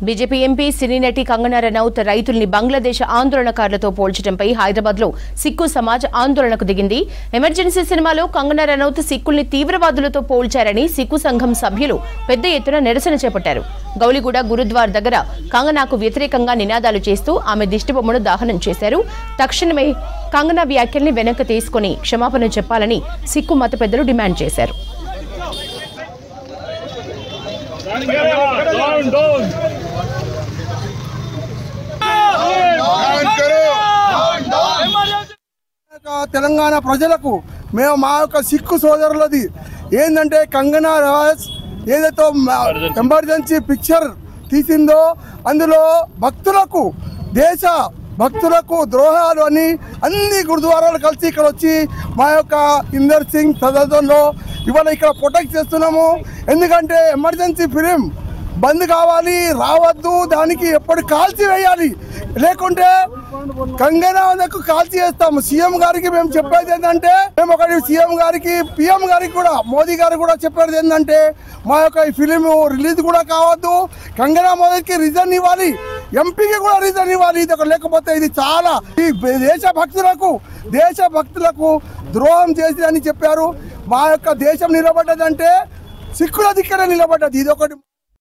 BJP MP సినీ నటి కంగనా రనౌత్ రైతుల్ని బంగ్లాదేశ్ ఆందోళనకారులతో పోల్చడంపై హైదరాబాద్లో సిక్కు సమాజ్ ఆందోళనకు దిగింది. ఎమర్జెన్సీ సినిమాలో కంగనా రనౌత్ సిక్కుల్ని తీవ్రవాదులతో పోల్చారని సిక్కు సంఘం సభ్యులు పెద్ద ఎత్తున నిరసన చేపట్టారు. గౌలిగూడ గురుద్వార్ దగ్గర కంగనాకు వ్యతిరేకంగా నినాదాలు చేస్తూ ఆమె దిష్టిబొమ్మను దహనం చేశారు. తక్షణమే కంగనా వ్యాఖ్యల్ని వెనక్కి తీసుకుని క్షమాపణ చెప్పాలని సిక్కు మత పెద్దలు డిమాండ్ చేశారు. తెలంగాణ ప్రజలకు మేము మా యొక్క సిక్కు సోదరులది ఏంటంటే కంగనా రనౌత్ ఏదైతే ఎమర్జెన్సీ పిక్చర్ తీసిందో అందులో భక్తులకు దేశ భక్తులకు ద్రోహాలు అని అన్ని గురుద్వారాలు కలిసి ఇక్కడ వచ్చి మా యొక్క ఇందర్ సింగ్ సదస్సులో ఇవాళ ఇక్కడ ప్రొటెక్ట్ చేస్తున్నాము. ఎందుకంటే ఎమర్జెన్సీ ఫిలిం బంద్ కావాలి, రావద్దు, దానికి ఎప్పుడు కాల్చి వేయాలి, లేకుంటే కంగనాకు కాల్చి వేస్తాము. సీఎం గారికి మేము చెప్పేది ఏంటంటే మేము ఒకటి సీఎం గారికి పిఎం గారికి కూడా మోదీ గారికి కూడా చెప్పేది ఏంటంటే మా యొక్క ఈ ఫిలిం రిలీజ్ కూడా కావద్దు, కంగనా మోదీకి రీజన్ ఇవ్వాలి, ఎంపీకి కూడా రీజన్ ఇవ్వాలి. ఇది లేకపోతే ఇది చాలా ఈ దేశ భక్తులకు ద్రోహం చేసిందని చెప్పారు. మా యొక్క దేశం నిలబడ్డదంటే సిక్కుల దిక్కనే నిలబడ్డది. ఇది ఒకటి.